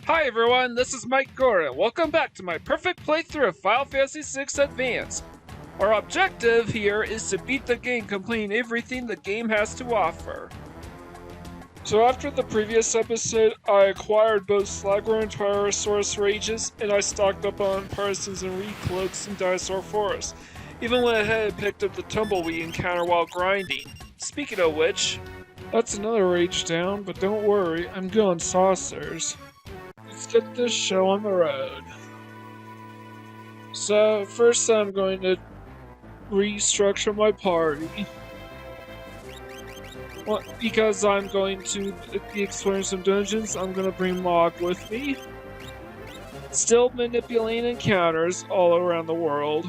Hi everyone, this is Mike Gordon. Welcome back to my perfect playthrough of Final Fantasy VI Advance. Our objective here is to beat the game, completing everything the game has to offer. So after the previous episode, I acquired both Slagor and Tyrannosaurus Rages, and I stocked up on Partisans and Recloaks in Dinosaur Forest. Even went ahead and picked up the Tumbleweed encounter while grinding. Speaking of which, that's another Rage down, but don't worry, I'm good on saucers. Let's get this show on the road. So, first I'm going to restructure my party. Well, because I'm going to be exploring some dungeons, I'm going to bring Locke with me. Still manipulating encounters all around the world.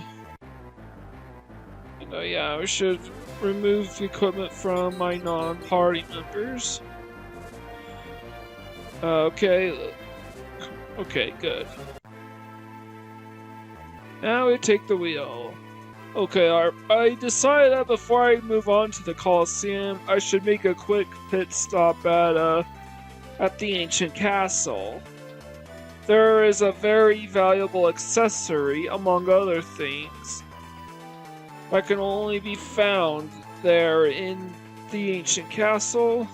And yeah, we should remove the equipment from my non-party members. Okay, good. Now we take the wheel. Okay, I decided that before I move on to the Coliseum, I should make a quick pit stop at the ancient castle. There is a very valuable accessory, among other things, that can only be found there in the ancient castle.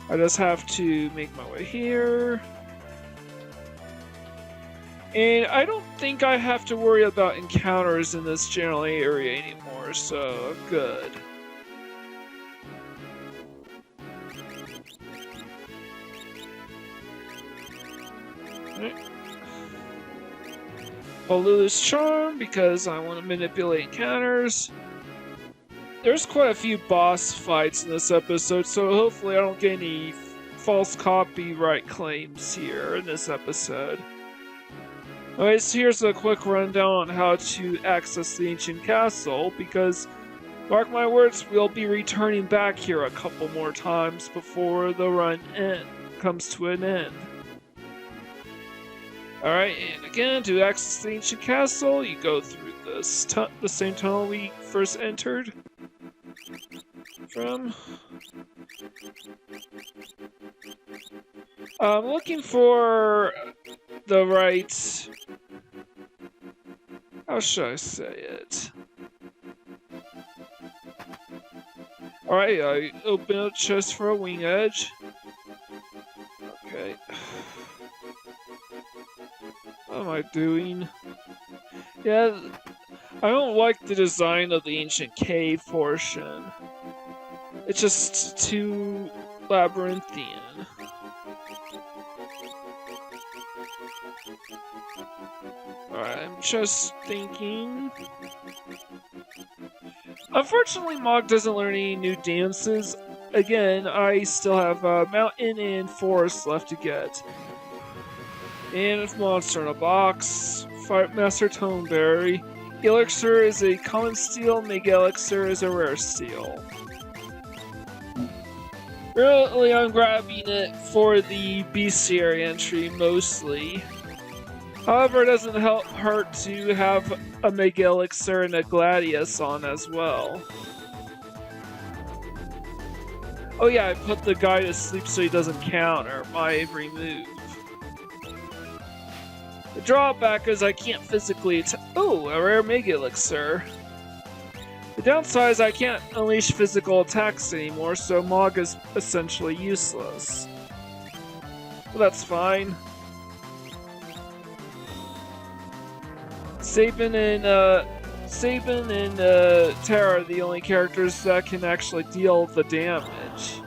I just have to make my way here. And I don't think I have to worry about encounters in this general area anymore, so good. Right. I'll lose charm because I want to manipulate encounters. There's quite a few boss fights in this episode, so hopefully I don't get any false copyright claims here in this episode. Alright, so here's a quick rundown on how to access the ancient castle, because, mark my words, we'll be returning back here a couple more times before the run comes to an end. Alright, and again, to access the ancient castle, you go through the same tunnel we first entered from. I'm looking for the right... how should I say it? Alright, I open up chest for a wing edge. Okay. What am I doing? Yeah, I don't like the design of the ancient cave portion. It's just too labyrinthian. Alright, I'm just thinking... Unfortunately, Mog doesn't learn any new dances. Again, I still have mountain and forest left to get. And a monster in a box. Master Toneberry. Elixir is a common steel, Mega Elixir is a rare steel. Really, I'm grabbing it for the bestiary entry mostly. However, it doesn't hurt to have a Mega Elixir and a Gladius on as well. Oh yeah, I put the guy to sleep so he doesn't counter my every move. The drawback is I can't physically oh, a rare Mega Elixir. The downside is I can't unleash physical attacks anymore, so Mog is essentially useless. But that's fine. Sabin and Terra are the only characters that can actually deal the damage.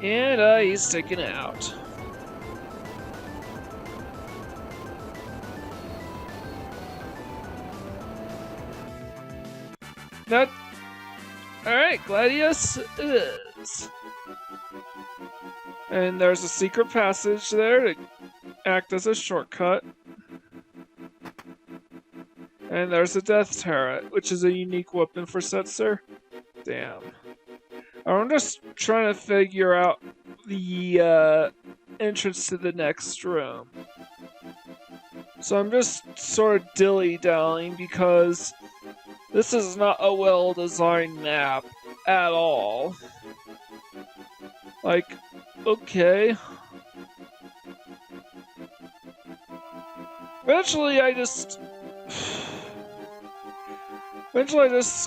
And he's taken out. Alright, Gladius is. And there's a secret passage there to act as a shortcut. And there's a death turret, which is a unique weapon for Setzer. Damn. I'm just trying to figure out the entrance to the next room. So I'm just sort of dilly-dallying because this is not a well-designed map at all. Like, okay. Eventually I just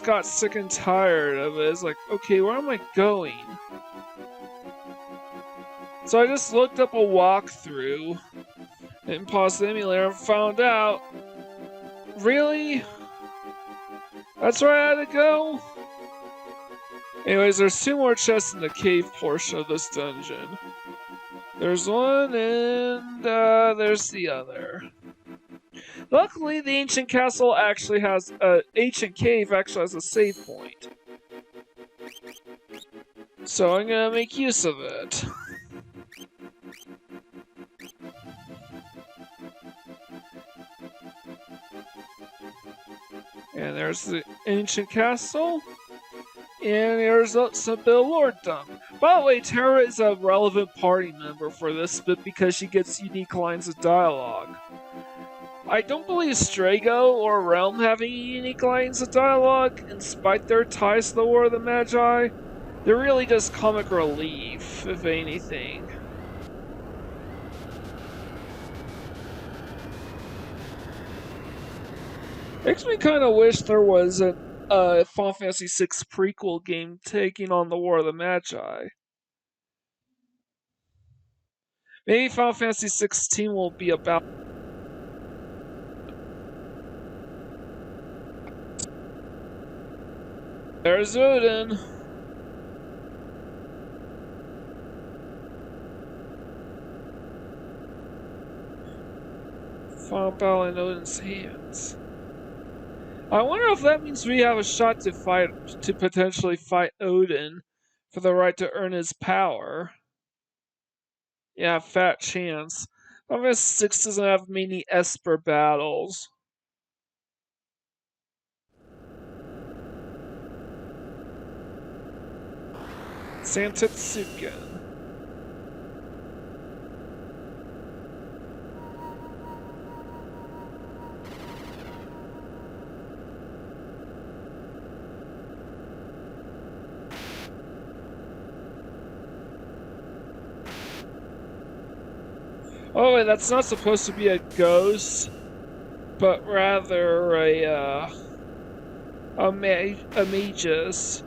got sick and tired of it. It's like, okay, where am I going? So I just looked up a walkthrough and paused the emulator and found out, really? That's where I had to go? Anyways, there's 2 more chests in the cave portion of this dungeon. There's one and there's the other. Luckily, the ancient castle actually has ancient cave actually has a save point. So I'm gonna make use of it. And there's the ancient castle. And there's some bit of lorddom. By the way, Terra is a relevant party member for this bit because she gets unique lines of dialogue. I don't believe Strago or Realm have any unique lines of dialogue, in spite their ties to the War of the Magi. They're really just comic relief, if anything. Makes me kind of wish there was a Final Fantasy VI prequel game taking on the War of the Magi. Maybe Final Fantasy XVI will be about. There's Odin. Final battle in Odin's hands. I wonder if that means we have a shot to potentially fight Odin for the right to earn his power. Yeah, fat chance. Final Fantasy VI doesn't have many Esper battles. Santetsuken. Oh, wait, that's not supposed to be a ghost, but rather a magus.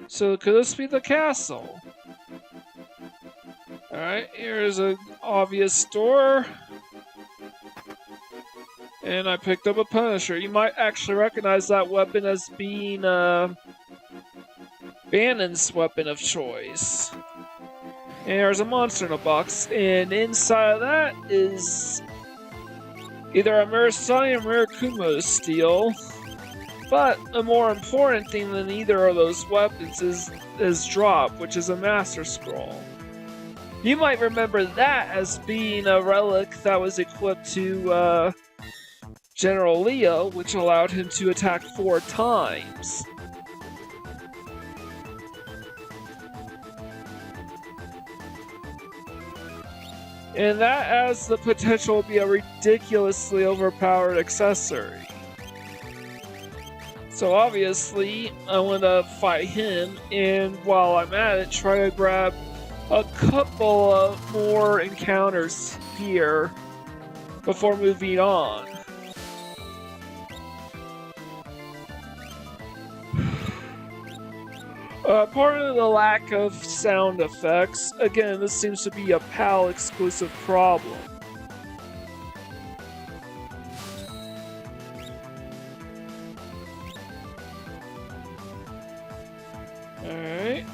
So could this be the castle? Alright, here's an obvious door. And I picked up a Punisher. You might actually recognize that weapon as being Banon's weapon of choice. And there's a monster in a box, and inside of that is either a Murasani or Murakumo steel. But a more important thing than either of those weapons is Drop, which is a Master Scroll. You might remember that as being a relic that was equipped to General Leo, which allowed him to attack 4 times. And that has the potential to be a ridiculously overpowered accessory. So obviously, I want to fight him, and while I'm at it, try to grab a couple of more encounters here before moving on. Part of the lack of sound effects, again, this seems to be a PAL exclusive problem. Alright.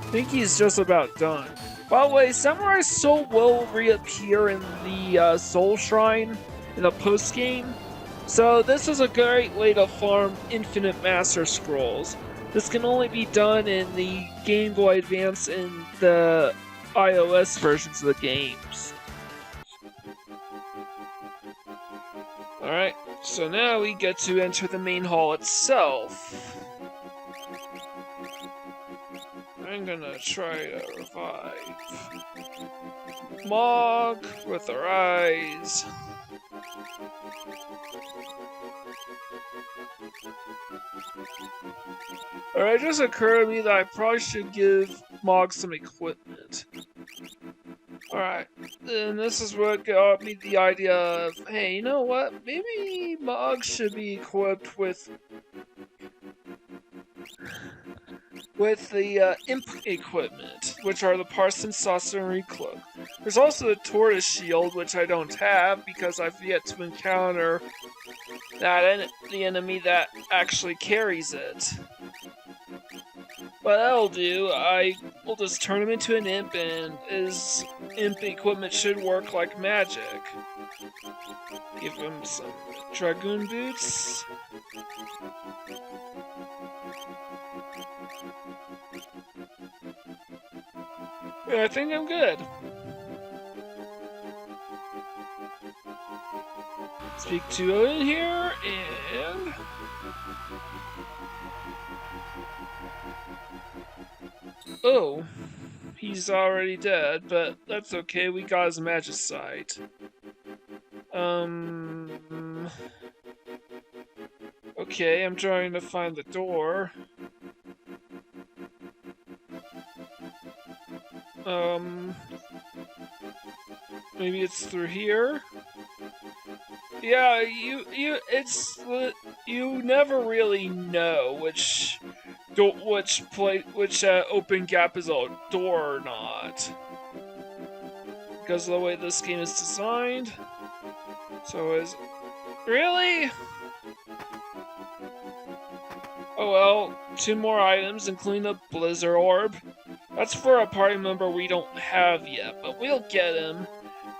I think he's just about done. By the way, Samurai Soul will reappear in the Soul Shrine in the post-game. So this is a great way to farm infinite Master Scrolls. This can only be done in the Game Boy Advance and the iOS versions of the games. Alright, so now we get to enter the main hall itself. I'm gonna try to revive Mog with our eyes. Alright, it just occurred to me that I probably should give Mog some equipment. Alright, and this is what got me the idea of, hey, you know what? Maybe Mog should be equipped with the imp equipment, which are the Parson, Saucer, and Recloak. There's also the Tortoise Shield, which I don't have because I've yet to encounter the enemy that actually carries it. But that'll do. I will just turn him into an imp, and his imp equipment should work like magic. Give him some Dragoon Boots. I think I'm good. Speak to Odin here, and... oh, he's already dead, but that's okay, we got his Magicite. Okay, I'm trying to find the door. Maybe it's through here? Yeah, you never really know which open gap is a door or not, because of the way this game is designed. So really? Oh well, 2 more items, including the Blizzard Orb. That's for a party member we don't have yet, but we'll get him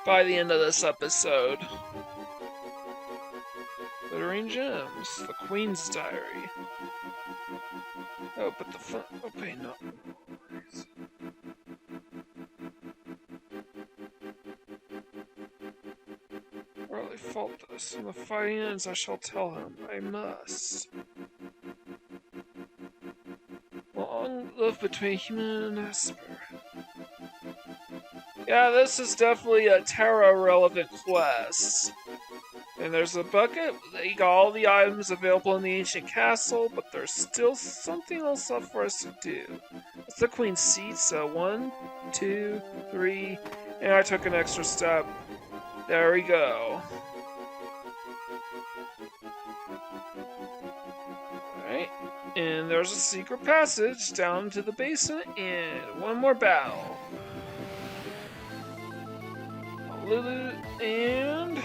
by the end of this episode. Glittering Gems, the Queen's Diary. Oh, but the fun. Okay, no. Early fault this. When the fighting ends, I shall tell him. I must. Long live between human and Esper. Yeah, this is definitely a Terra-relevant quest. And there's a bucket. You got all the items available in the ancient castle, but there's still something else left for us to do. It's the Queen's seat, so 1, 2, 3, and I took an extra step. There we go. Alright, and there's a secret passage down to the basement, and one more battle. And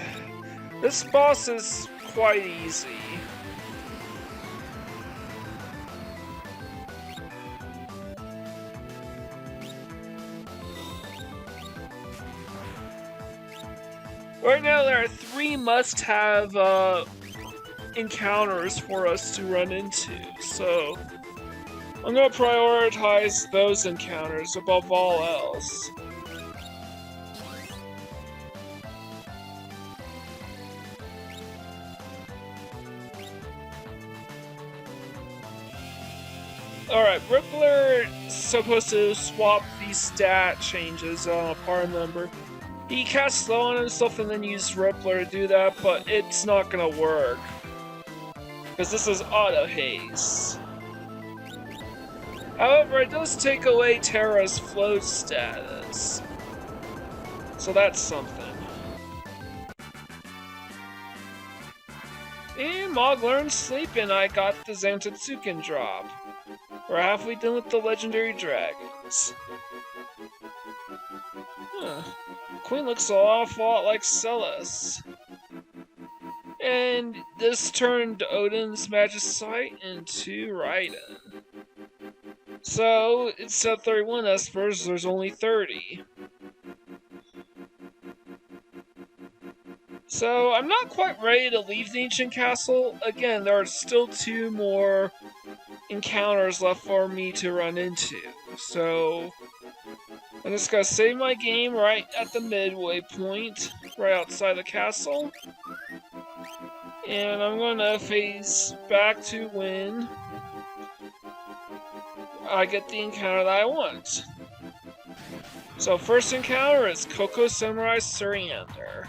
this boss is quite easy. Right now there are 3 must-have encounters for us to run into, so I'm going to prioritize those encounters above all else. Alright, Rippler is supposed to swap these stat changes on a party member. He casts slow on himself and then uses Rippler to do that, but it's not gonna work. Because this is auto haste. However, it does take away Terra's float status. So that's something. And Mog learns sleep, and I got the Zantetsuken drop. We're halfway done with the legendary dragons. Huh. Queen looks an awful lot like Celes. And this turned Odin's Magicite into Raiden. So, instead of 31 Espers, there's only 30. So, I'm not quite ready to leave the Ancient Castle. Again, there are still 2 more encounters left for me to run into. So, I'm just gonna save my game right at the midway point, right outside the castle. And I'm gonna phase back to when I get the encounter that I want. So first encounter is Coco Samurai Surrender.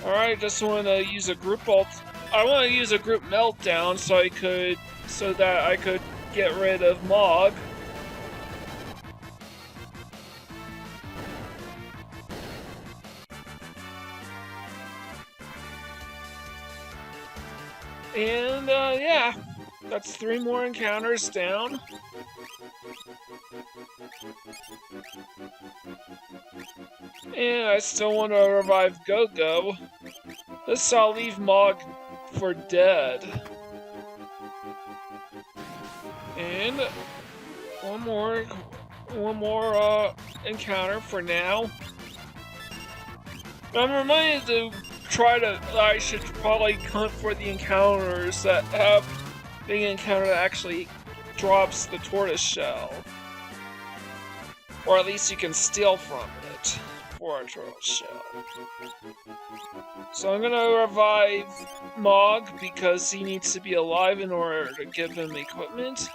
Alright, just want to use a group ult. I want to use a group meltdown so that I could get rid of Mog. And yeah, that's 3 more encounters down. And I still want to revive Go-Go. This I'll leave Mog for dead. And one more encounter for now. I'm reminded to I should probably hunt for the encounters that have the encounter that actually drops the tortoise shell. Or at least you can steal from it for a tortoise shell. So I'm gonna revive Mog because he needs to be alive in order to give him equipment.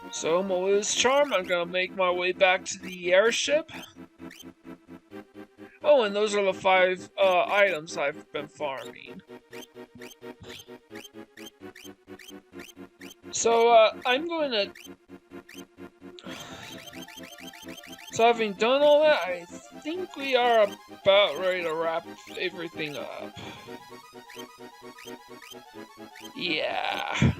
So Malu's Charm, I'm gonna make my way back to the airship. Oh, and those are the 5 items I've been farming. So I'm going to... So having done all that, I think we are about ready to wrap everything up. Yeah.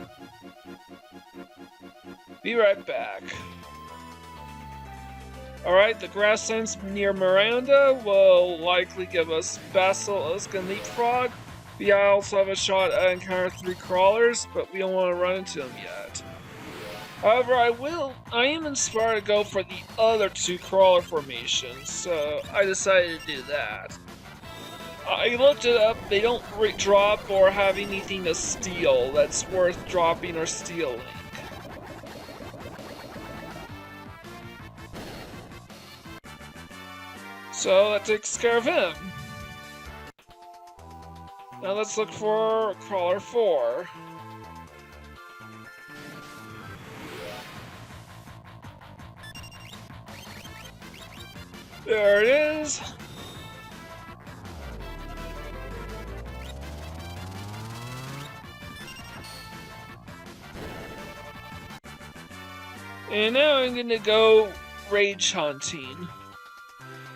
Be right back. Alright, the grasslands near Miranda will likely give us Basilisk and Leapfrog. We also have a shot at encounter 3 crawlers, but we don't want to run into them yet. However, I am inspired to go for the other 2 crawler formations, so I decided to do that. I looked it up, they don't drop or have anything to steal that's worth dropping or stealing. So that takes care of him. Now let's look for Crawler 4. There it is. And now I'm gonna go rage hunting.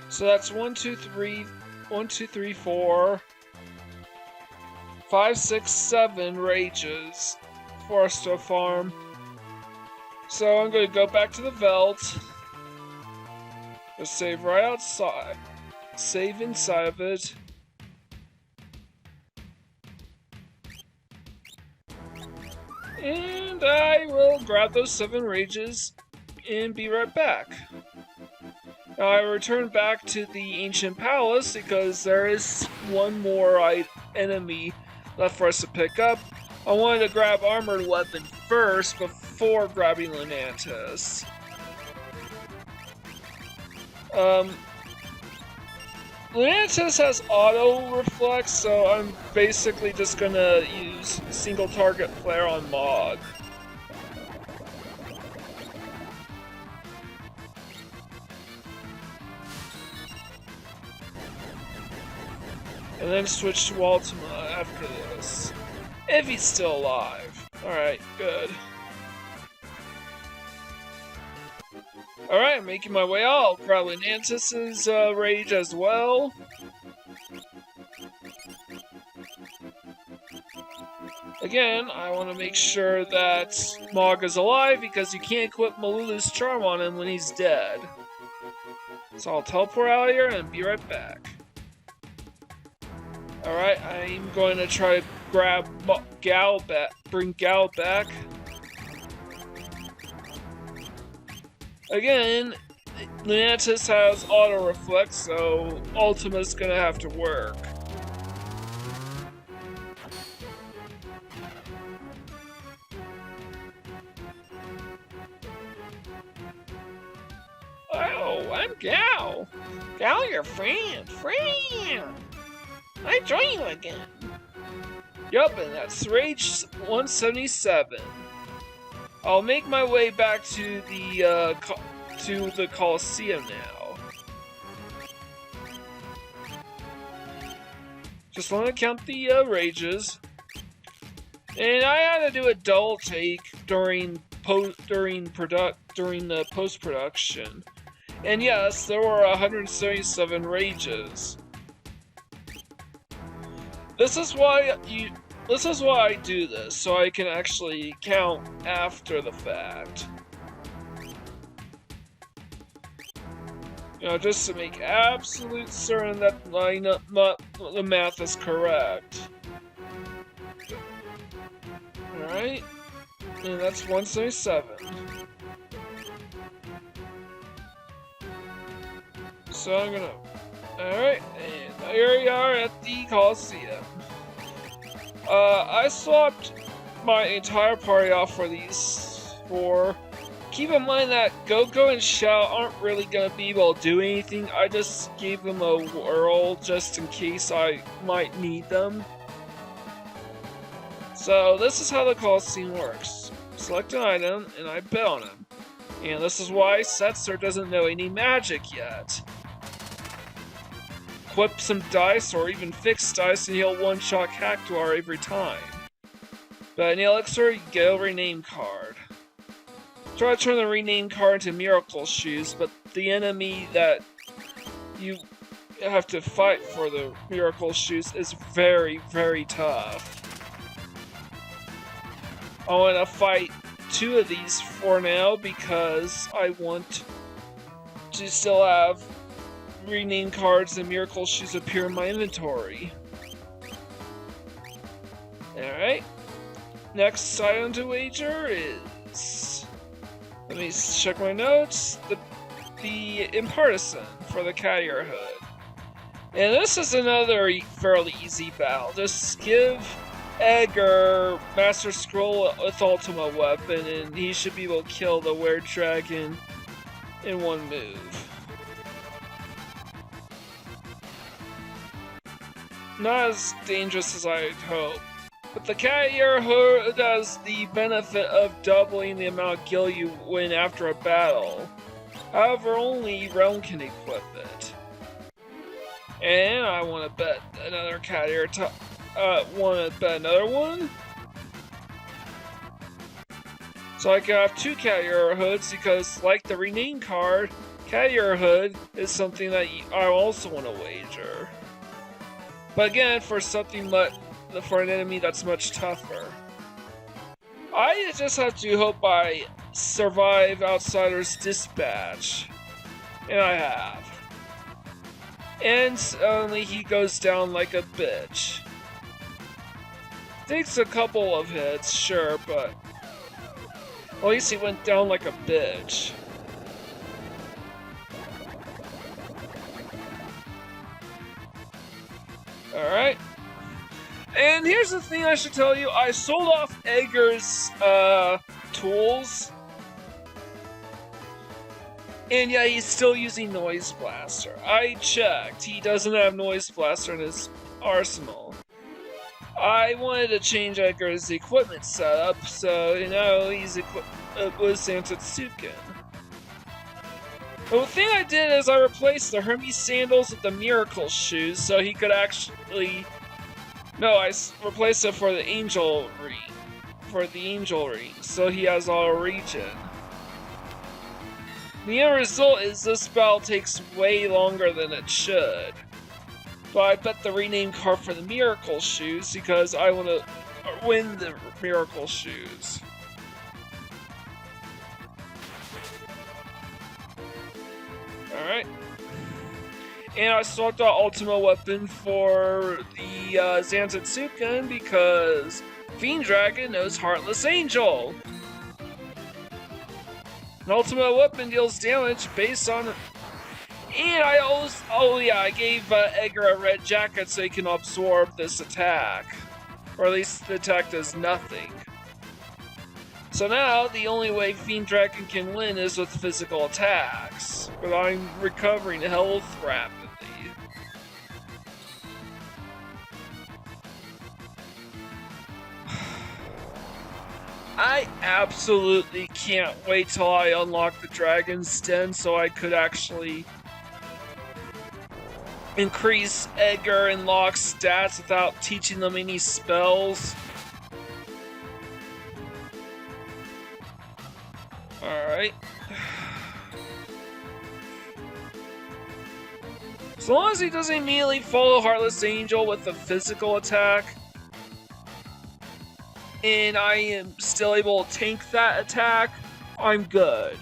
So that's 1, 2, 3, 4, 5, 6, 7 rages for us to farm. So I'm gonna go back to the Veldt. Just save right outside. Save inside of it. And I will grab those 7 rages and be right back. Now I return back to the Ancient Palace because there is one more enemy left for us to pick up. I wanted to grab Armored Weapon first before grabbing Lunantis. Lunantis has auto reflex, so I'm basically just gonna use single target flare on Mog. And then switch to Ultima after this. If he's still alive. Alright, good. Alright, making my way out. Grab Lunantis' rage as well. Again, I want to make sure that Mog is alive because you can't equip Malula's Charm on him when he's dead. So I'll teleport out of here and be right back. Alright, I'm going to try to grab Gal back, bring Gal back. Again, Lunantis has auto reflex, so Ultima's gonna have to work. Gal! Gal, your friend! I join you again! Yup, and that's Rage 177. I'll make my way back to the Coliseum now. Just want to count the rages. And I had to do a double take during the post-production. And yes, there were 177 rages. This is why I do this, so I can actually count after the fact. You know, just to make absolute certain that the math is correct. Alright, and that's 177. So I'm gonna... Alright, and here we are at the Coliseum. I swapped my entire party off for these four. Keep in mind that Go-Go and Shao aren't really gonna be able to do anything. I just gave them a whirl just in case I might need them. So this is how the Coliseum works. Select an item, and I bet on him. And this is why Setzer doesn't know any magic yet. Equip some dice, or even fixed dice, and he'll one-shot Cactuar every time. But in Elixir, you get a rename card. Try to turn the rename card into Miracle Shoes, but the enemy that you have to fight for the Miracle Shoes is very, very tough. I want to fight 2 of these for now because I want to still have rename cards and Miracle Shoes appear in my inventory. Alright. Next item to wager is... Let me check my notes. The Impartisan for the cat ear hood. And this is another fairly easy battle. Just give Edgar Master Scroll with Ultimate Weapon and he should be able to kill the Were Dragon in one move. Not as dangerous as I'd hope. But the cat ear hood has the benefit of doubling the amount of gil you win after a battle. However, only Realm can equip it. And I want to bet another cat ear want to bet another one? So I can have 2 cat ear hoods because, like the rename card, cat ear hood is something that I also want to wager. But again, for an enemy that's much tougher. I just have to hope I survive Outsider's Dispatch. And I have. And suddenly he goes down like a bitch. Takes a couple of hits, sure, but at least he went down like a bitch. Alright. And here's the thing I should tell you. I sold off Edgar's tools. And yeah, he's still using Noise Blaster. I checked. He doesn't have Noise Blaster in his arsenal. I wanted to change Edgar's equipment setup, so you know he's equipped with Santetsuken. The thing I did is I replaced the Hermes sandals with the Miracle Shoes, so he could actually... No, I replaced it for the Angel Ring. So he has auto regen. The end result is this battle takes way longer than it should. But I bet the rename card for the Miracle Shoes because I want to win the Miracle Shoes. Alright. And I swapped out Ultimate Weapon for the Zantetsuken because Fiend Dragon knows Heartless Angel. An Ultimate Weapon deals damage based on... And I gave Edgar a red jacket so he can absorb this attack. Or at least the attack does nothing. So now the only way Fiend Dragon can win is with physical attacks, but I'm recovering health rapidly. I absolutely can't wait till I unlock the Dragon's Den so I could actually increase Edgar and Locke's stats without teaching them any spells. Alright. As long as he doesn't immediately follow Heartless Angel with a physical attack, and I am still able to tank that attack, I'm good.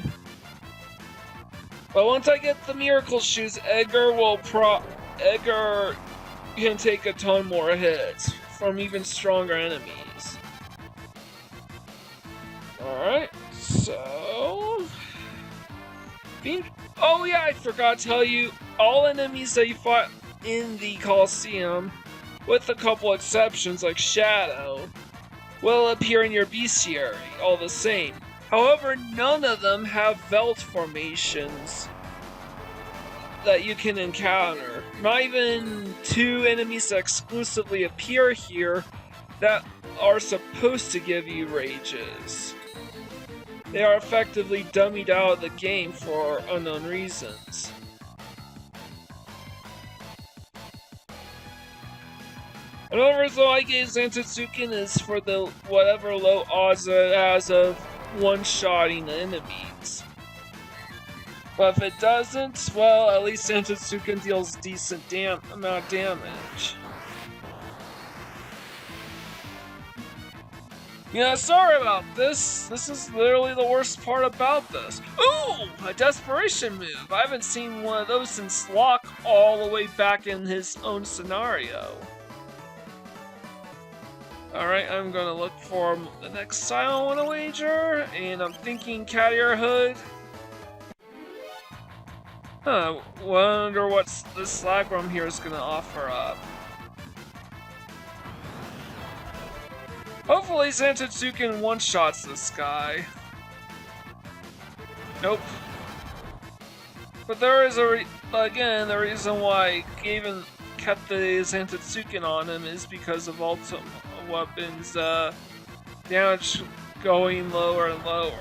But once I get the Miracle Shoes, Edgar can take a ton more hits from even stronger enemies. Alright, so... Oh yeah, I forgot to tell you, all enemies that you fought in the Coliseum, with a couple exceptions like Shadow, will appear in your bestiary, all the same. However, none of them have Veldt formations that you can encounter. Not even two enemies that exclusively appear here that are supposed to give you rages. They are effectively dummied out of the game for unknown reasons. Another reason I gave Zantetsuken is for the whatever low odds it has of one-shotting enemies. But if it doesn't, well, at least Zantetsuken deals decent amount of damage. Yeah, sorry about this. This is literally the worst part about this. Ooh! A desperation move! I haven't seen one of those since Locke all the way back in his own scenario. Alright, I'm gonna look for the next Silent One to wager, and I'm thinking Cattier Hood. Huh, wonder what this Slagworm here is gonna offer up. Hopefully Zantetsuken one-shots this guy. Nope. But there is again, the reason why I even kept the Zantetsuken on him is because of Ultimate Weapons damage going lower and lower.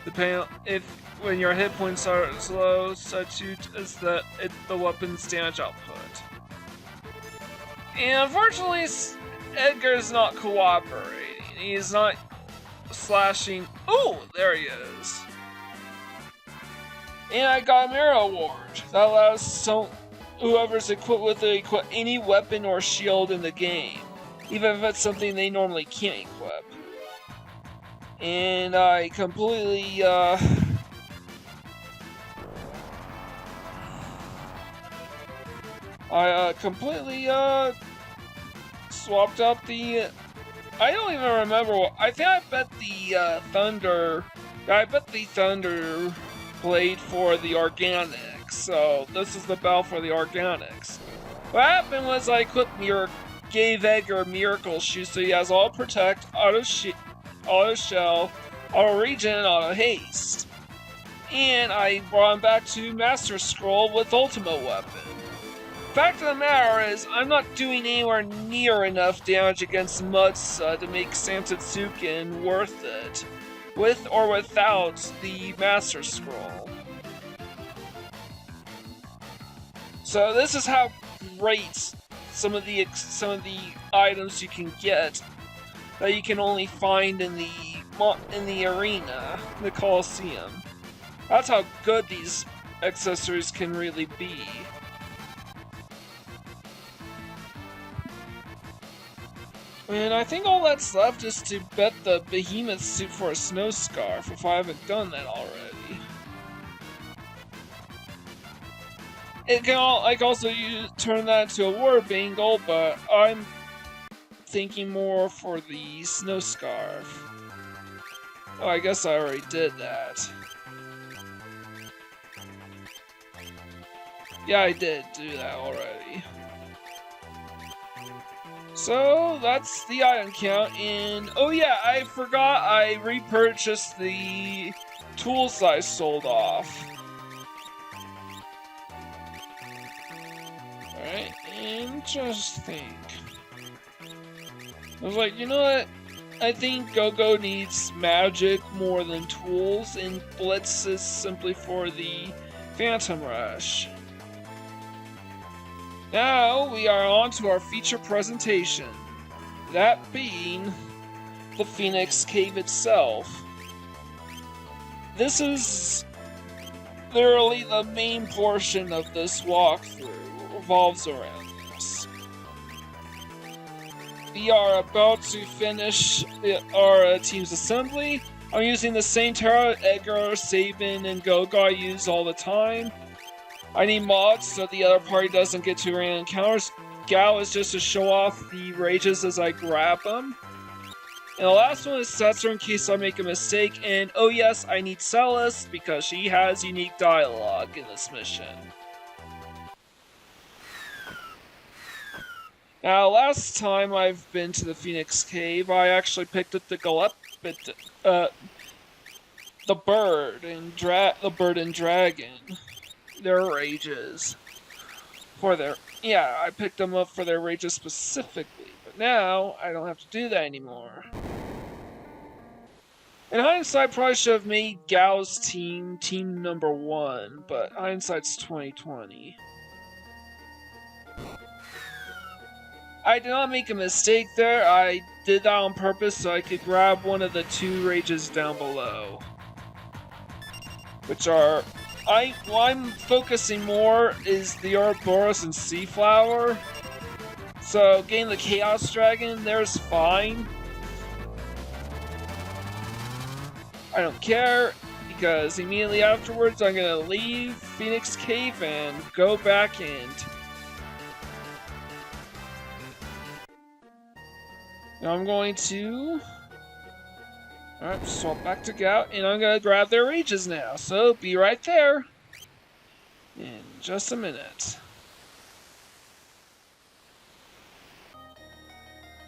Depending when your hit points are as low, such as the weapon's damage output. And unfortunately, Edgar's not cooperating. He's not slashing. Oh, there he is. And I got a Mirror Ward that allows whoever's equipped with it equip any weapon or shield in the game, even if it's something they normally can't equip. And I completely swapped out the. I don't even remember what. I think I bet the Thunder. I bet the Thunder Blade for the Organics. So this is the bell for the Organics. What happened was I gave Edgar Miracle Shoes, so he has Auto Protect, Auto Shell, Auto Regen, and Auto Haste. And I brought him back to Master Scroll with Ultimate Weapon. Fact of the matter is, I'm not doing anywhere near enough damage against Mudsa to make Zantetsuken worth it, with or without the Master Scroll. So this is how great some of the items you can get that you can only find in the arena, the Coliseum. That's how good these accessories can really be. And I think all that's left is to bet the Behemoth suit for a Snow Scarf, if I haven't done that already. I can also turn that into a War Bangle, but I'm thinking more for the Snow Scarf. Oh, I guess I already did that. Yeah, I did do that already. So that's the item count, and oh yeah, I forgot I repurchased the tools I sold off. Alright, interesting. I was like, you know what? I think Go-Go needs magic more than tools, and Blitz is simply for the Phantom Rush. Now we are on to our feature presentation, that being the Phoenix Cave itself. This is literally the main portion of this walkthrough, revolves around this. We are about to finish our team's assembly. I'm using the same Tara, Edgar, Sabin, and Go-Go I use all the time. I need mods so the other party doesn't get too random encounters. Gal is just to show off the rages as I grab them. And the last one is Setzer in case I make a mistake. And oh yes, I need Celis because she has unique dialogue in this mission. Now, last time I've been to the Phoenix Cave, I actually picked up the Galypdes, the bird and dragon. Their rages. I picked them up for their rages specifically, but now I don't have to do that anymore. In hindsight, probably should have made Gal's team number 1, but hindsight's 2020. I did not make a mistake there. I did that on purpose so I could grab one of the 2 rages down below, which are. What I'm focusing more is the Ouroboros and Seaflower. So getting the Chaos Dragon there's fine. I don't care, because immediately afterwards I'm gonna leave Phoenix Cave and go back in. Now I'm going to... Alright, swap back to Gout, and I'm gonna grab their rages now, so be right there in just a minute.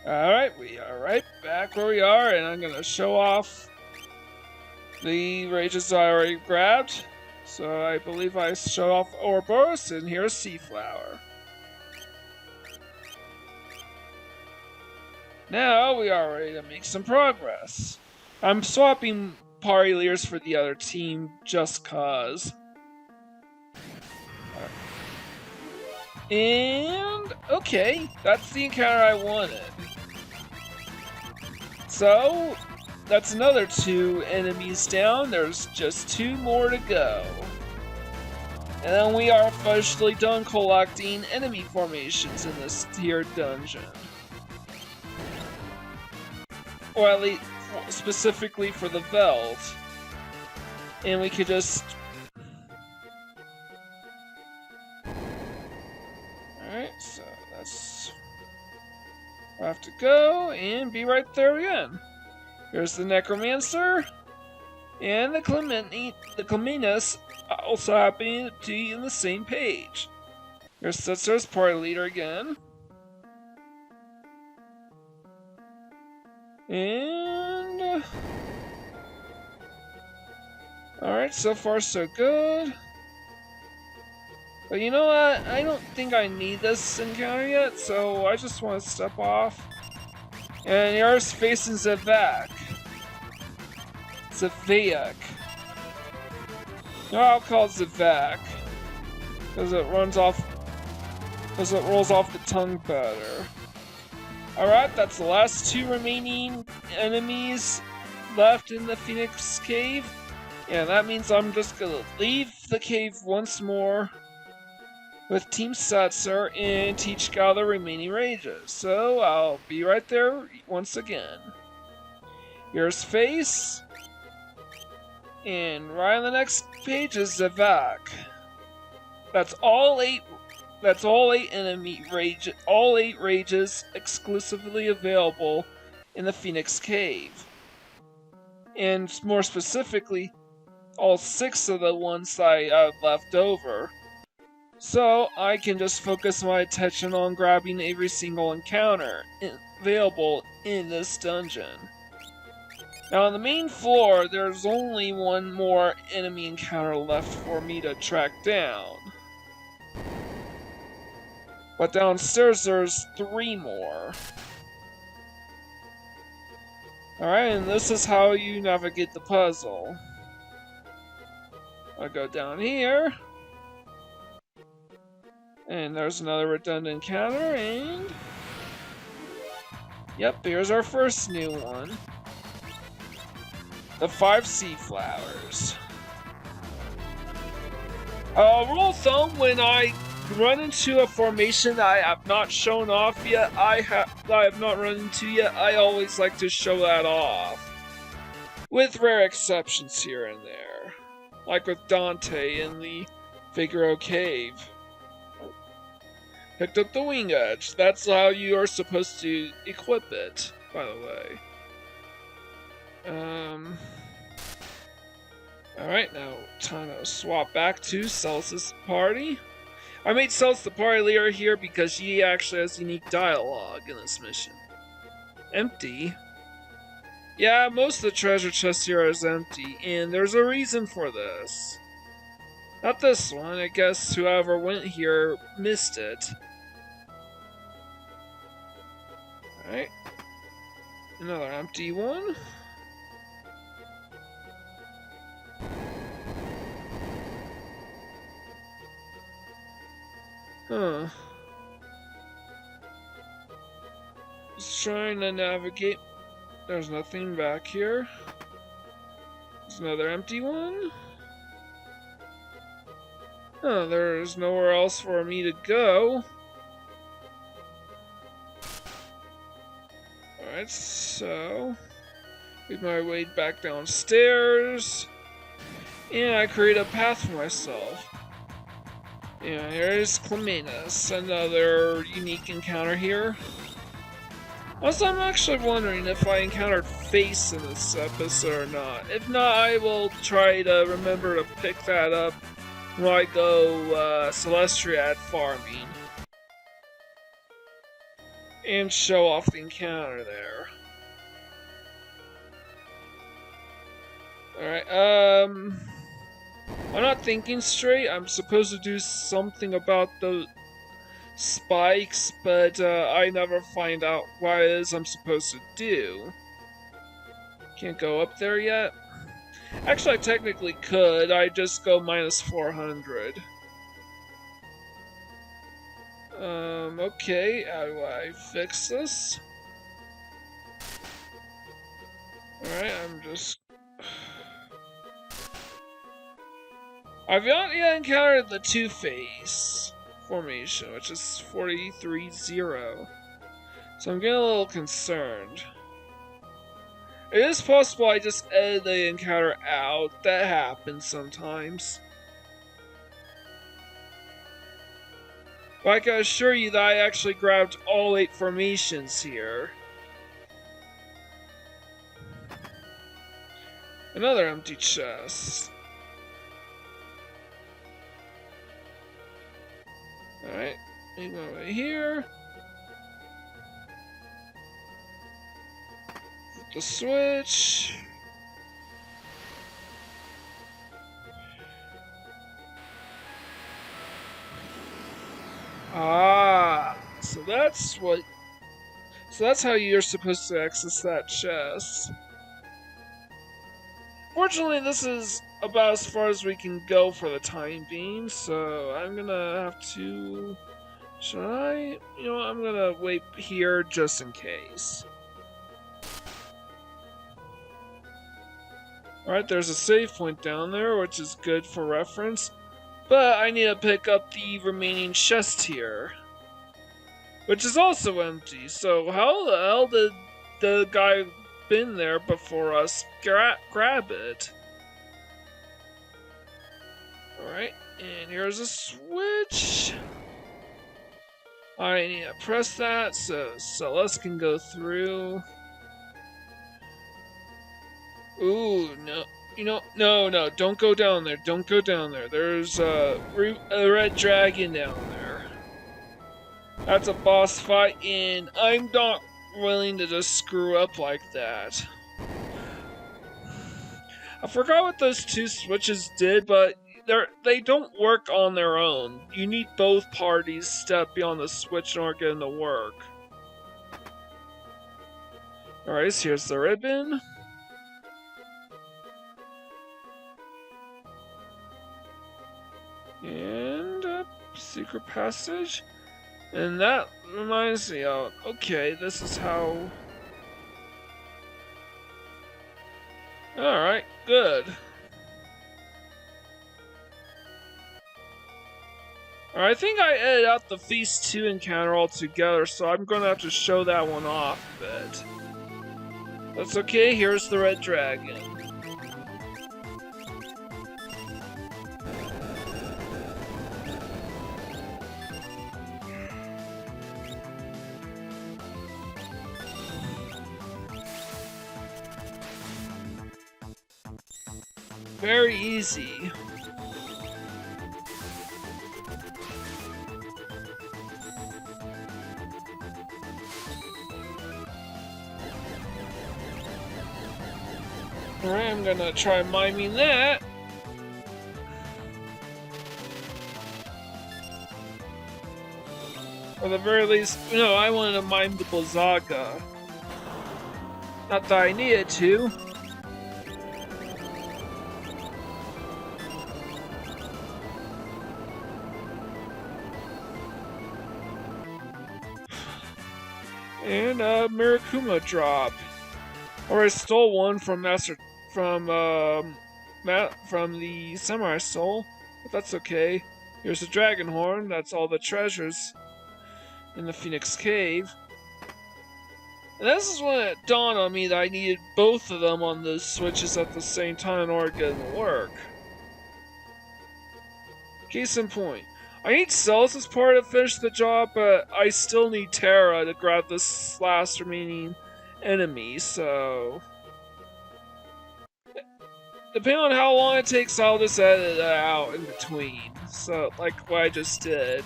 Alright, we are right back where we are, and I'm gonna show off the rages I already grabbed. So I believe I showed off Ouroboros, and here's Seaflower. Now we are ready to make some progress. I'm swapping party leaders for the other team just cause. And okay, that's the encounter I wanted. So that's another 2 enemies down. There's just 2 more to go. And then we are officially done collecting enemy formations in this tiered dungeon. Or at least specifically for the Veldt. And we could just... Alright, so that's... I have to go and be right there again. Here's the Necromancer. And the Clemenus also happen to be in the same page. Here's Setzer's party leader again. And... Alright, so far so good. But you know what? I don't think I need this encounter yet, so I just want to step off. And here's facing Zavak. Zavak. No, I'll call it Zavak. Because it rolls off the tongue better. Alright, that's the last 2 remaining enemies left in the Phoenix Cave. And that means I'm just gonna leave the cave once more with Team Setzer and teach Gal the remaining rages. So I'll be right there once again. Here's Face. And right on the next page is Zavak. That's all 8 rages exclusively available in the Phoenix Cave. And more specifically, all 6 of the ones I have left over. So I can just focus my attention on grabbing every single encounter available in this dungeon. Now on the main floor, there's only one more enemy encounter left for me to track down. But downstairs there's 3 more. Alright, and this is how you navigate the puzzle. I'll go down here. And there's another redundant encounter, and... Yep, here's our first new one. The 5 sea flowers. Rule of thumb, when I run into a formation that I have not shown off yet, I have not run into yet, I always like to show that off. With rare exceptions here and there. Like with Dante in the Figaro Cave. Picked up the wing edge. That's how you are supposed to equip it, by the way. Alright, now time to swap back to Celsus' party. I made Celsus the party leader here because he actually has unique dialogue in this mission. Empty? Yeah, most of the treasure chest here is empty, and there's a reason for this. Not this one, I guess whoever went here missed it. Alright. Another empty one. Huh. Just trying to navigate. There's nothing back here. There's another empty one. Huh, there's nowhere else for me to go. Alright, so... make my way back downstairs. And I create a path for myself. Yeah, here's Clemenus, another unique encounter here. Also, I'm actually wondering if I encountered Face in this episode or not. If not, I will try to remember to pick that up when I go Celestiad farming. And show off the encounter there. Alright, I'm not thinking straight. I'm supposed to do something about those spikes, but I never find out what it is I'm supposed to do. Can't go up there yet. Actually, I technically could. I just go minus 400. Okay. How do I fix this? Alright, I'm just... I've not yet encountered the Two-Face formation, which is 43-0. So I'm getting a little concerned. It is possible I just edit the encounter out. That happens sometimes. But I can assure you that I actually grabbed all 8 formations here. Another empty chest. Alright, make my way here. Flip the switch. Ah, so that's how you're supposed to access that chest. Fortunately, this is about as far as we can go for the time being, so I'm gonna have to... should I? You know what, I'm gonna wait here just in case. Alright, there's a save point down there, which is good for reference. But I need to pick up the remaining chest here. Which is also empty, so how the hell did the guy been there before us grab it? Alright, and here's a switch. I need to press that so Celeste can go through. Ooh, no. no, don't go down there. Don't go down there. There's a red dragon down there. That's a boss fight, and I'm not willing to just screw up like that. I forgot what those two switches did, but they don't work on their own. You need both parties to step beyond the switch in order to get them to work. Alright, so here's the ribbon. And a secret passage. And that reminds me of, okay, this is how... Alright, good. Alright, I think I edited out the Feast 2 encounter altogether, so I'm gonna have to show that one off a bit. That's okay, here's the red dragon. Very easy. Alright, I'm gonna try miming that. Or at the very least, no, I wanted to mime the Blizzaga. Not that I needed to. And a Mirakuma drop. Or I stole one from from the Samurai Soul, but that's okay. Here's a dragon horn. That's all the treasures in the Phoenix Cave. And this is when it dawned on me that I needed both of them on the switches at the same time in order to get them to work. Case in point. I need cells as part to finish the job, but I still need Terra to grab this last remaining enemy, so... Depending on how long it takes, I'll just edit it out in between. So, like what I just did.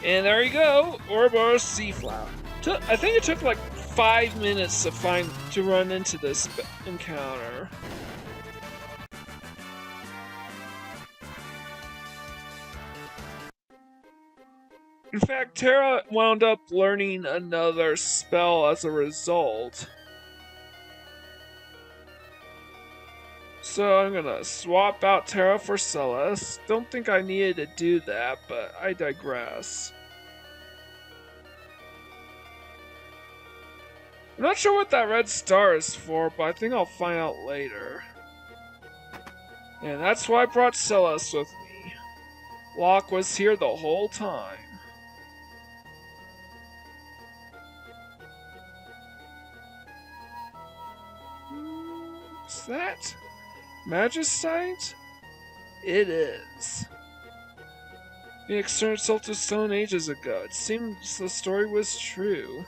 And there you go, Ouroboros Seaflower. I think it took like 5 minutes to run into this encounter. In fact, Terra wound up learning another spell as a result. So I'm gonna swap out Terra for Celeste. Don't think I needed to do that, but I digress. I'm not sure what that red star is for, but I think I'll find out later. And that's why I brought Celeste with me. Locke was here the whole time. Is that Magicite? It is. Phoenix turned itself to stone ages ago. It seems the story was true.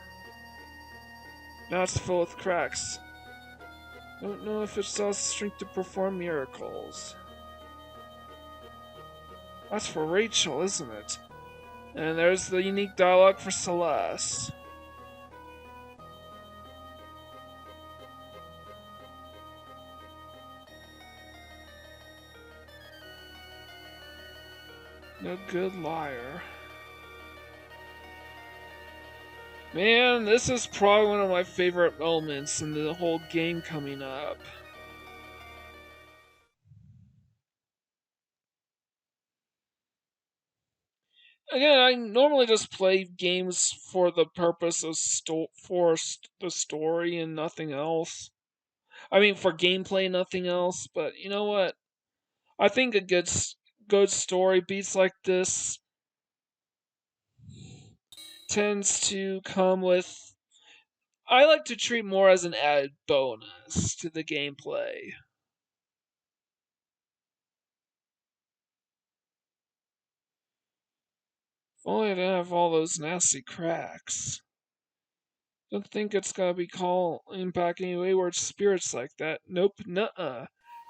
Now it's full with cracks. Don't know if it still has the strength to perform miracles. That's for Rachel, isn't it? And there's the unique dialogue for Celeste. No good liar. Man, this is probably one of my favorite moments in the whole game coming up. Again, I normally just play games for the purpose of the story and nothing else. I mean, for gameplay, nothing else. But you know what? I think a good story beats like this tends to come with. I like to treat more as an added bonus to the gameplay. If only I didn't have all those nasty cracks. Don't think it's gonna be calling back any wayward spirits like that. Nope, nuh-uh.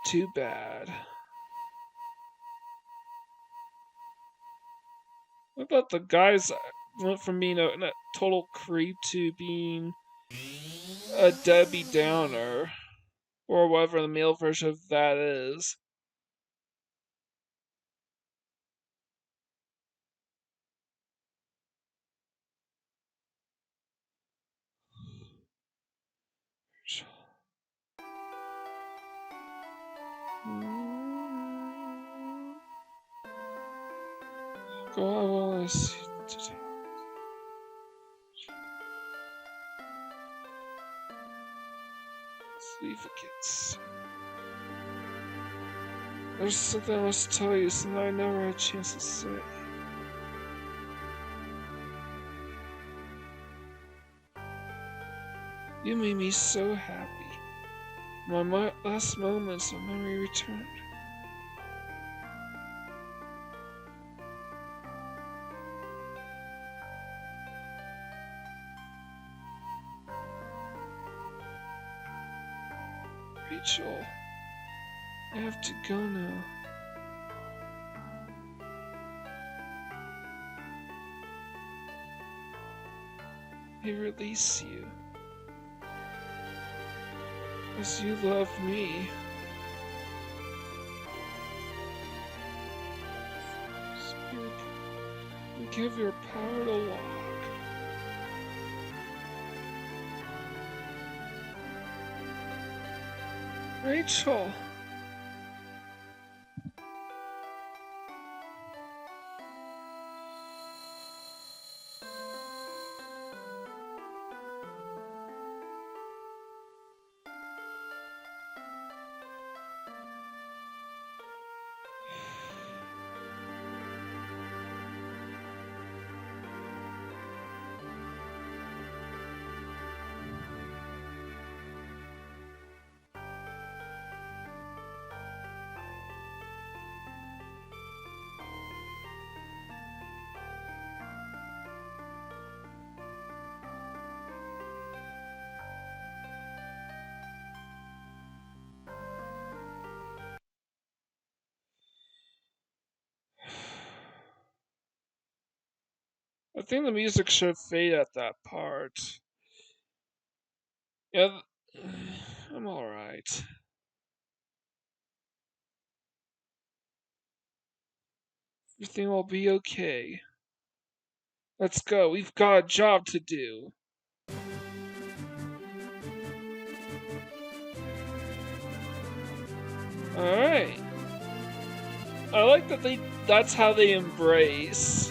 Too bad. What about the guys that went from being a total creep to being a Debbie Downer? Or whatever the male version of that is. Go on, well, I see. Significance. There's something I must tell you, something I never had a chance to say. You made me so happy. My last moments of memory returned. Rachel, I have to go now. I release you. As you love me. Spirit, you give your power to Locke. Rachel. I think the music should fade at that part. Yeah, I'm alright. Everything will be okay. Let's go, we've got a job to do. Alright. I like that that's how they embrace.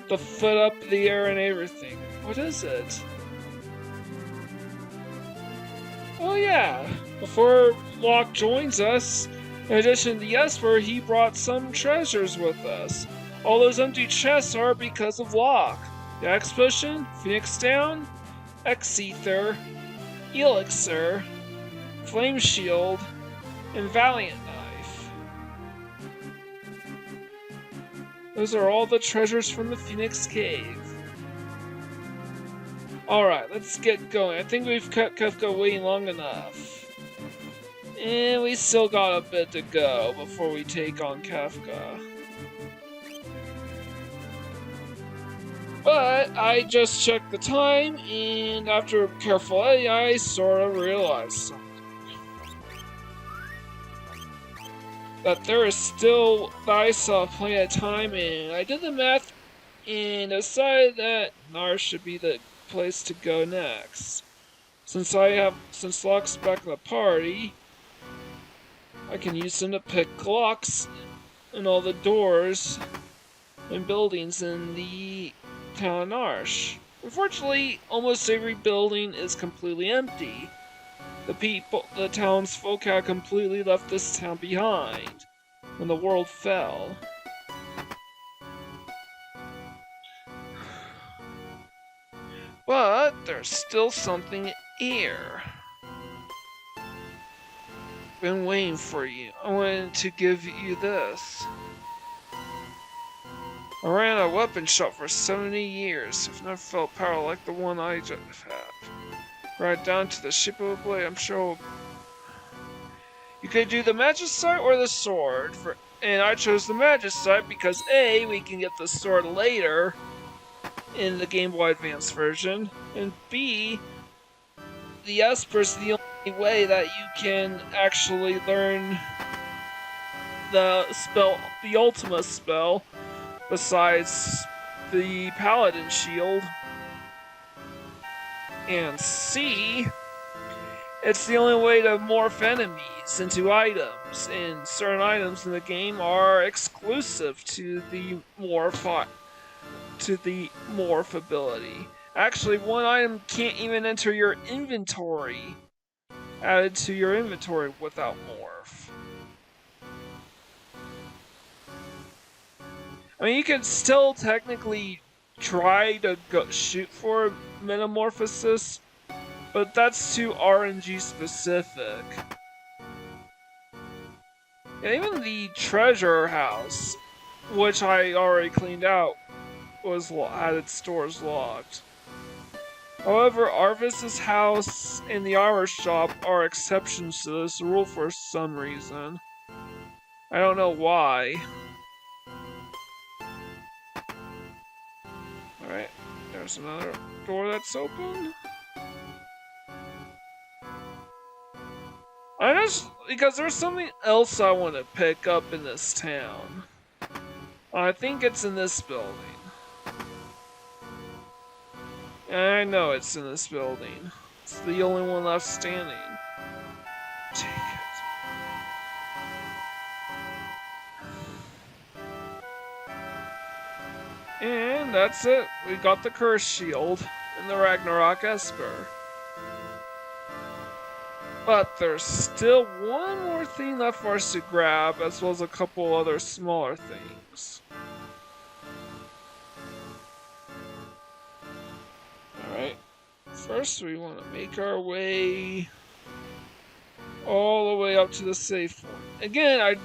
The foot up in the air and everything. What is it? Oh yeah, before Locke joins us, in addition to the Esper, he brought some treasures with us. All those empty chests are because of Locke. The X Potion, Phoenix Down, X Ether, Elixir, Flame Shield, and Valiant Knife. Those are all the treasures from the Phoenix Cave. Alright, let's get going. I think we've kept Kefka waiting long enough. And we still got a bit to go before we take on Kefka. But I just checked the time, and after careful editing, I sort of realized something. That there is still, I saw plenty of time, and I did the math and decided that Narshe should be the place to go next. Since Locke's back in the party, I can use him to pick locks in all the doors and buildings in the town of Narshe. Unfortunately, almost every building is completely empty. The townsfolk had completely left this town behind when the world fell. But there's still something here. Been waiting for you. I wanted to give you this. I ran a weapon shop for 70 years. I've never felt power like the one I just have. Right down to the shape of a blade, I'm sure. You could do the magicite or the sword, and I chose the magicite because A, we can get the sword later in the Game Boy Advance version, and B, the Esper's the only way that you can actually learn the spell, the Ultima spell, besides the Paladin shield. And C, it's the only way to morph enemies into items, and certain items in the game are exclusive to the morph ability. Actually, one item can't even enter your inventory, added to your inventory without morph. I mean, you can still technically try to shoot for metamorphosis, but that's too RNG specific. And even the treasure house, which I already cleaned out, had its stores locked. However, Arvis's house and the armor shop are exceptions to this rule for some reason. I don't know why. Alright, there's another door that's open. Because there's something else I want to pick up in this town. I think it's in this building. I know it's in this building. It's the only one left standing. Take it. And that's it. We got the curse shield and the Ragnarok Esper. But there's still one more thing left for us to grab, as well as a couple other smaller things. Alright, first we want to make our way all the way up to the safe point. Again,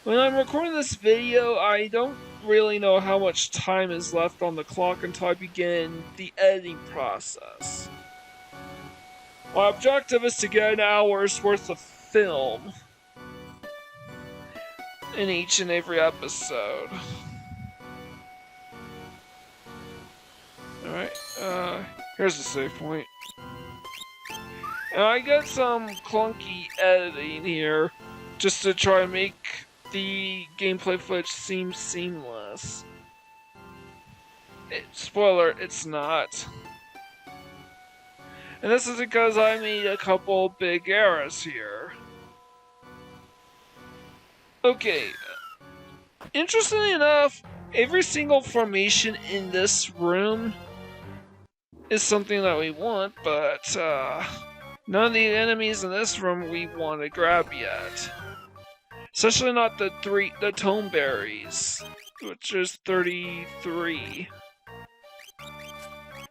when I'm recording this video, I don't really know how much time is left on the clock until I begin the editing process. My objective is to get an hour's worth of film in each and every episode. Alright, here's the save point. And I got some clunky editing here, just to try and make the gameplay footage seem seamless. Spoiler, it's not. And this is because I made a couple big errors here. Okay. Interestingly enough, every single formation in this room is something that we want, but none of the enemies in this room we want to grab yet. Especially not the tome berries, which is 33.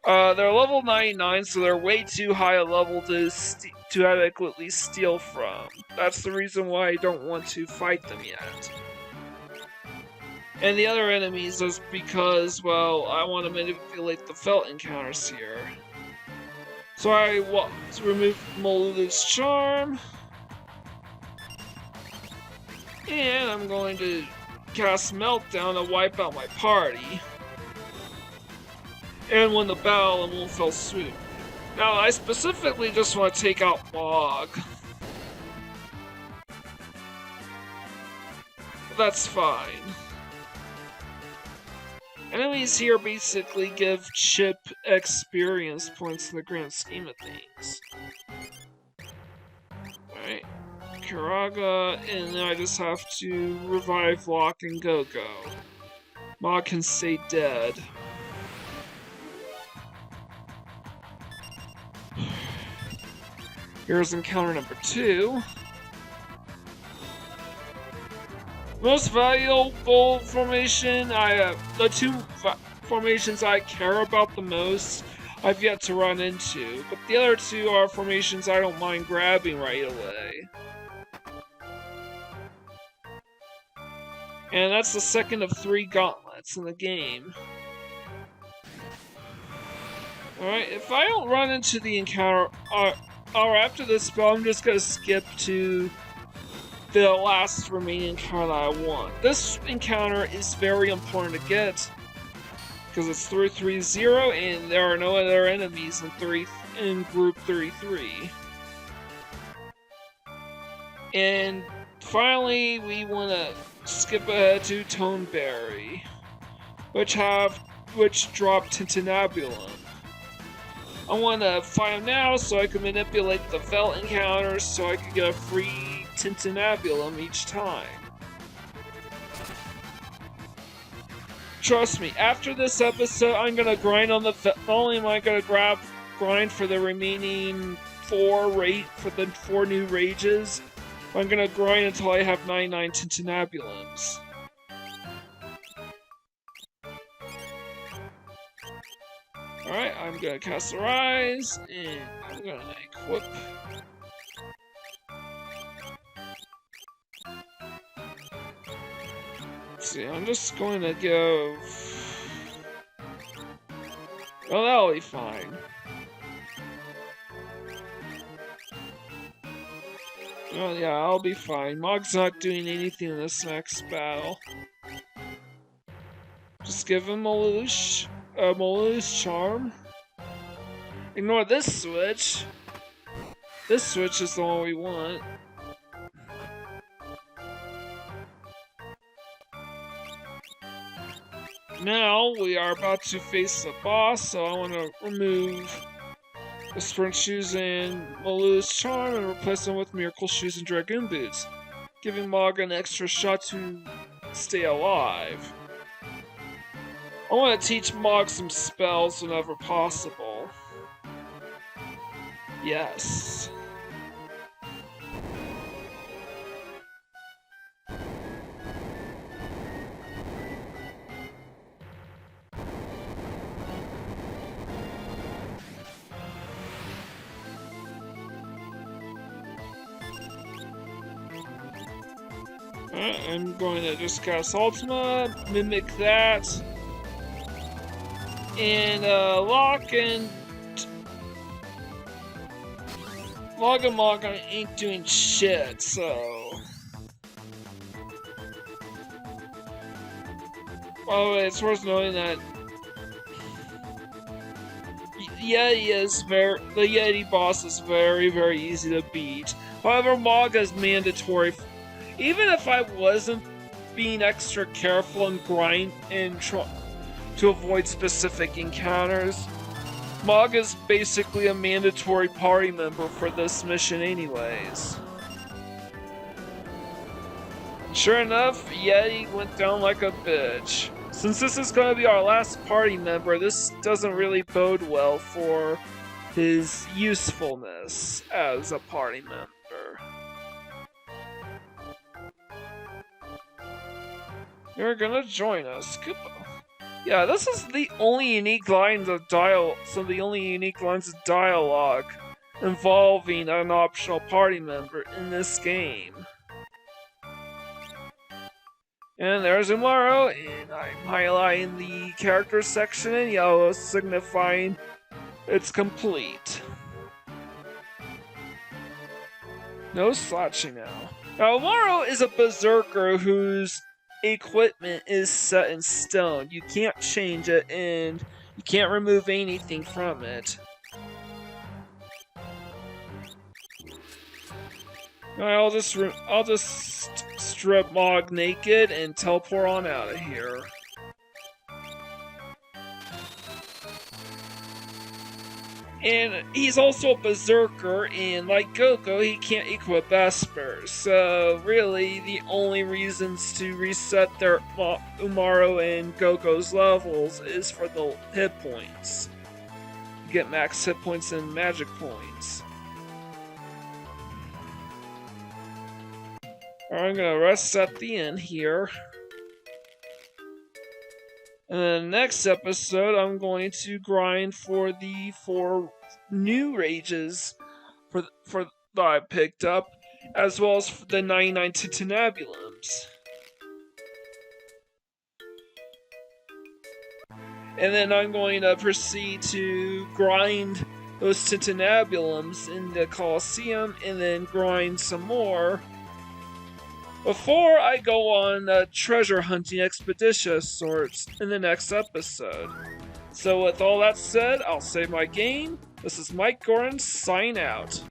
They're level 99, so they're way too high a level to adequately steal from. That's the reason why I don't want to fight them yet. And the other enemies is because, well, I want to manipulate the Veldt encounters here. So I remove Molu's charm. And I'm going to cast Meltdown to wipe out my party. And win the battle in one fell swoop. Now, I specifically just want to take out Locke. That's fine. Enemies here basically give Chip experience points in the grand scheme of things. Alright. Karaga, and then I just have to revive Locke and Go-Go. Locke can stay dead. Here's encounter number 2. Most valuable formation the 2 formations I care about the most I've yet to run into, but the other 2 are formations I don't mind grabbing right away. And that's the second of 3 gauntlets. that's in the game. Alright, if I don't run into the encounter, or after this spell, I'm just gonna skip to the last remaining encounter that I want. This encounter is very important to get, because it's 330 and there are no other enemies in group 33. And finally, we want to skip ahead to Toneberry, which drop Tintinabulum. I want to find them now so I can manipulate the Veldt encounters so I can get a free Tintinabulum each time. Trust me, after this episode, I'm gonna grind on the. Not only am I gonna grind for the remaining 4 new rages, I'm gonna grind until I have 99 Tintinabulums. Alright, I'm gonna cast Arise, and I'm gonna equip. Let's see, I'm just going to go. Well, that'll be fine. Oh yeah, I'll be fine. Mog's not doing anything in this next battle. Just give him Maloosh Charm. Ignore this switch. This switch is the one we want. Now we are about to face the boss, so I want to remove the Sprint Shoes and Maloo's Charm and replace them with Miracle Shoes and Dragoon Boots, giving Mog an extra shot to stay alive. I want to teach Mog some spells whenever possible. Yes. I'm going to just cast Ultima, mimic that, and Locke and Mog ain't doing shit, so. By the way, it's worth knowing that the Yeti boss is very, very easy to beat. However, Mog is mandatory. Even if I wasn't being extra careful and to avoid specific encounters, Mog is basically a mandatory party member for this mission anyways. Sure enough, Yeti went down like a bitch. Since this is going to be our last party member, this doesn't really bode well for his usefulness as a party member. You're gonna join us. Goodbye. Yeah, this is the only unique lines of dialogue. Some of the only unique lines of dialogue involving an optional party member in this game. And there's Umaro, and I'm highlighting the character section in yellow, signifying it's complete. No slouching now. Now, Umaro is a berserker whose equipment is set in stone. You can't change it, and you can't remove anything from it. I'll just strip Mog naked and teleport on out of here. And he's also a berserker, and like Goku, he can't equip Esper. So really, the only reasons to reset their Umaro and Goku's levels is for the hit points. You get max hit points and magic points. I'm gonna rest at the end here. In the next episode, I'm going to grind for the 4 new rages that I picked up, as well as for the 99 Tintinabulums. And then I'm going to proceed to grind those Tintinabulums in the Coliseum and then grind some more before I go on a treasure hunting expedition of sorts in the next episode. So with all that said, I'll save my game. This is Mike Gorin, sign out.